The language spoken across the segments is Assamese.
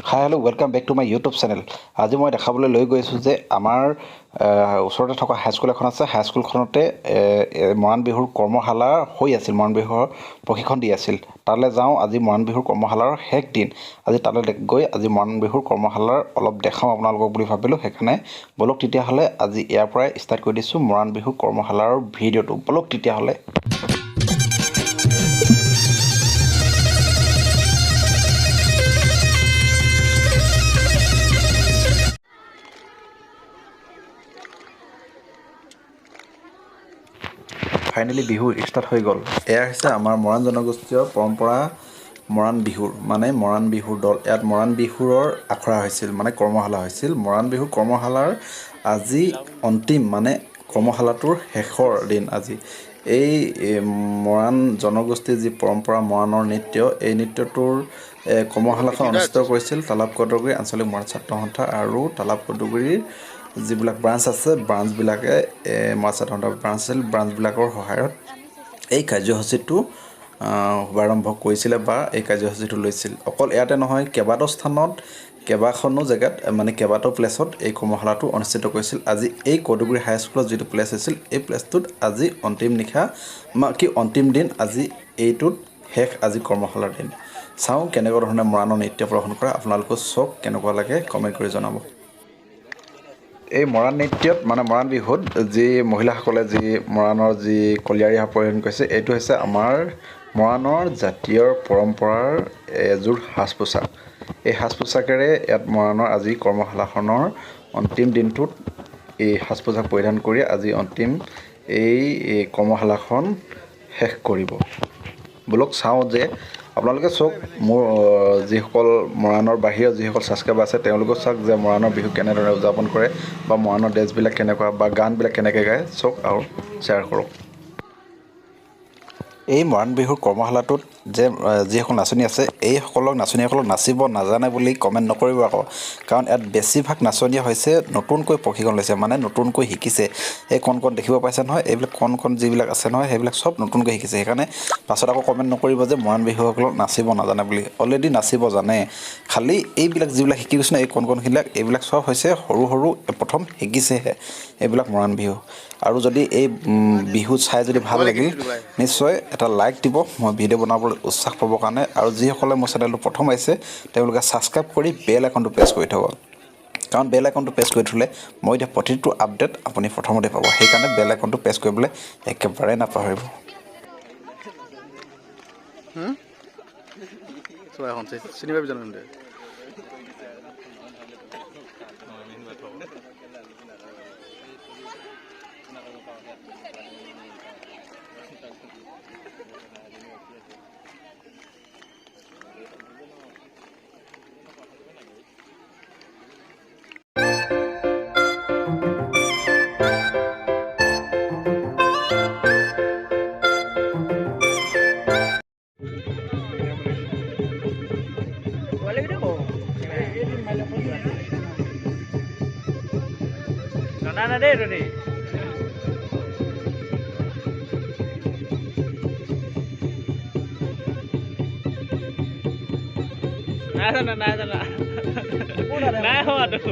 High hello' welcome back to my YouTube channel. আজি মই দেখাবলৈ লৈ গৈছোঁ যে আমাৰ ওচৰতে থকা হাইস্কুল এখন আছে। হাইস্কুলখনতে মৰাণ বিহুৰ কৰ্মশালা হৈ আছিল, মৰাণ বিহুৰ প্ৰশিক্ষণ দি আছিল। তালৈ যাওঁ, আজি মৰাণ বিহুৰ কৰ্মশালাৰ শেষ দিন। আজি তালৈ গৈ আজি মৰাণ বিহুৰ কৰ্মশালাৰ অলপ দেখাওঁ আপোনালোকক বুলি ভাবিলোঁ। সেইকাৰণে ব'লক তেতিয়াহ'লে আজি ইয়াৰ পৰাই ষ্টাৰ্ট কৰি দিছোঁ মৰাণ বিহুৰ কৰ্মশালাৰ ভিডিঅ'টো। ব'লক তেতিয়াহ'লে। ফাইনেলি বিহু ষ্টাৰ্ট হৈ গ'ল। এয়া হৈছে আমাৰ মৰাণ জনগোষ্ঠীয় পৰম্পৰা মৰাণ বিহুৰ, মানে মৰাণ বিহুৰ দল। ইয়াত মৰাণ বিহুৰৰ আখৰা হৈছিল, মানে কৰ্মশালা হৈছিল। মৰাণ বিহুৰ কৰ্মশালাৰ আজি অন্তিম, মানে কৰ্মশালাটোৰ শেষৰ দিন আজি। এই মৰাণ জনগোষ্ঠীৰ যি পৰম্পৰা মৰাণৰ নৃত্য, এই নৃত্যটোৰ কৰ্মশালাখন অনুষ্ঠিত কৰিছিল তালাপ কটগুৰি আঞ্চলিক মৰাণ ছাত্ৰ সন্থা আৰু তালাপ কটগুৰিৰ যিবিলাক ব্ৰাঞ্চ আছে, ব্ৰাঞ্চবিলাকে মৰাণ ছাত্ৰ সন্থাৰ ব্ৰাঞ্চ আছিল, ব্ৰাঞ্চবিলাকৰ সহায়ত এই কাৰ্যসূচীটো শুভাৰম্ভ কৰিছিলে বা এই কাৰ্যসূচীটো লৈছিল। অকল ইয়াতে নহয়, কেইবাটাও স্থানত, কেইবাখনো জেগাত, মানে কেইবাটাও প্লেচত এই কৰ্মশালাটো অনুষ্ঠিত কৰিছিল। আজি এই কটগুৰি হাইস্কুলত যিটো প্লেচ হৈছিল, এই প্লেচটোত আজি অন্তিম নিশা অন্তিম দিন। আজি এইটোত শেষ আজি কৰ্মশালাৰ দিন। চাওঁ কেনেকুৱা ধৰণে মৰাণৰ নৃত্য প্ৰদৰ্শন কৰে। আপোনালোকেও চাওক, কেনেকুৱা লাগে কমেণ্ট কৰি জনাব। এই মৰাণ নৃত্যত, মানে মৰাণ বিহুত যি মহিলাসকলে যি মৰাণৰ যি কলীয়াৰি পৰিধান কৰিছে, এইটো হৈছে আমাৰ মৰাণৰ জাতীয় পৰম্পৰাৰ এযোৰ সাজ পোছাক। এই সাজ পোছাকেৰে ইয়াত মৰাণৰ আজি কৰ্মশালাখনৰ অন্তিম দিনটোত এই সাজ পোছাক পৰিধান কৰি আজি অন্তিম এই কৰ্মশালাখন শেষ কৰিব। ব'লক চাওঁ যে আপোনালোকে চাওক, মোৰ যিসকল মৰাণৰ বাহিৰৰ যিসকল ছাবস্ক্ৰাইবাৰ আছে, তেওঁলোকেও চাওক যে মৰাণৰ বিহু কেনেদৰে উদযাপন কৰে বা মৰাণৰ ড্ৰেছবিলাক কেনেকুৱা বা গানবিলাক কেনেকৈ গায়, চাওক আৰু শ্বেয়াৰ কৰক। এই মৰাণ বিহুৰ কৰ্মশালাটোত যে যিসকল নাচনি আছে, নাচনীসকলক নাচিব নাজানে বুলি কমেণ্ট নকৰিব আকৌ। কাৰণ ইয়াত বেছিভাগ নাচনীয়ে হৈছে নতুনকৈ প্ৰশিক্ষণ লৈছে, মানে নতুনকৈ শিকিছে। এই কণ দেখিব পাইছে নহয়, এইবিলাক কণ যিবিলাক আছে নহয়, সেইবিলাক চব নতুনকৈ শিকিছে। সেইকাৰণে পাছত আকৌ কমেণ্ট নকৰিব যে মৰাণ বিহুসকলক নাচিব নাজানে বুলি। অলৰেডি নাচিব জানে, খালি এইবিলাক যিবিলাক শিকি গৈছে ন, এই কণখিনিবিলাক, এইবিলাক চব হৈছে সৰু প্ৰথম শিকিছেহে এইবিলাক মৰাণ বিহু। আৰু যদি এই বিহু চাই যদি ভাল লাগিল, নিশ্চয় এটা লাইক দিব, মই ভিডিঅ' বনাবলৈ উৎসাহ পাবৰ কাৰণে। আৰু যিসকলে মোৰ চেনেলটো প্ৰথম আহিছে, তেওঁলোকে ছাবস্ক্ৰাইব কৰি বেল আইকনটো প্ৰেছ কৰি থ'ব। কাৰণ বেল আইকনটো প্ৰেছ কৰি থ'লে মই এতিয়া প্ৰতিটো আপডেট আপুনি প্ৰথমতে পাব। সেইকাৰণে বেল আইকনটো প্ৰেছ কৰিবলৈ একেবাৰে নাপাহৰিব। চিনি পাবি জানো? Nana deh Rudi. Nana. Nah, waduh.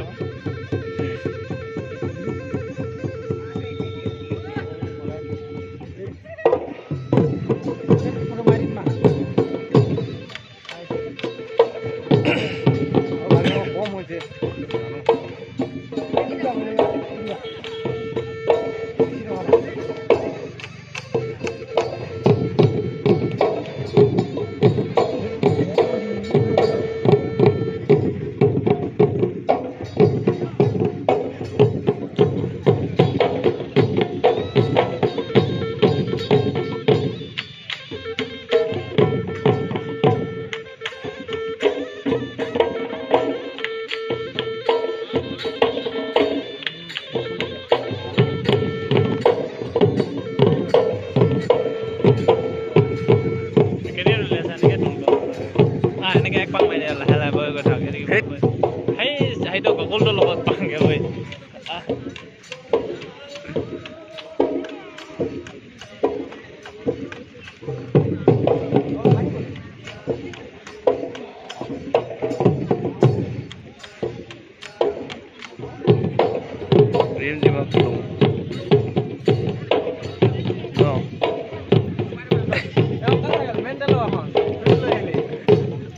Itu gokul dulu buat panggil gue.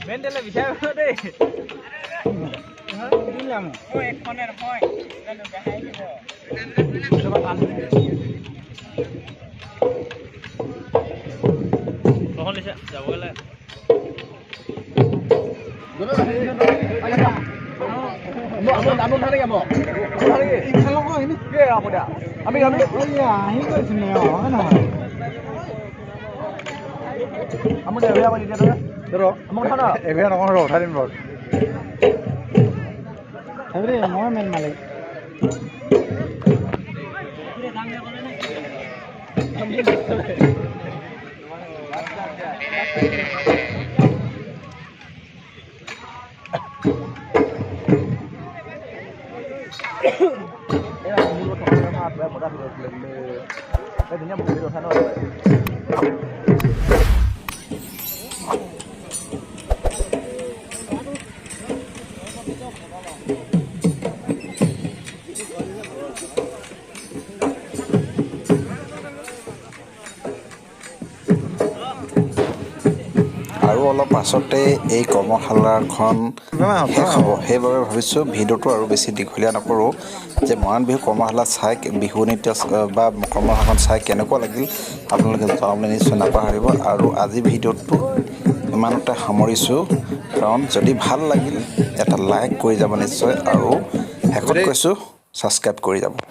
মেণ্টেলে বিচাৰ দেই যাবলে মই মেন মালিক আৰু অলপ পাছতে এই কৰ্মশালাখন শেষ হ'ব সেইবাবে ভাবিছোঁ ভিডিঅ'টো আৰু বেছি দীঘলীয়া নকৰোঁ যে মৰাণ বিহু কৰ্মশালা চাই বিহু নৃত্য বা কৰ্মশালাখন চাই কেনেকুৱা লাগিল আপোনালোকে জনাবলৈ নিশ্চয় নাপাহৰিব আৰু আজি ভিডিঅ'টো ইমানতে সামৰিছোঁ কাৰণ যদি ভাল লাগিল এটা লাইক কৰি যাব নিশ্চয় আৰু শেষত কৈছোঁ ছাবস্ক্ৰাইব কৰি যাব।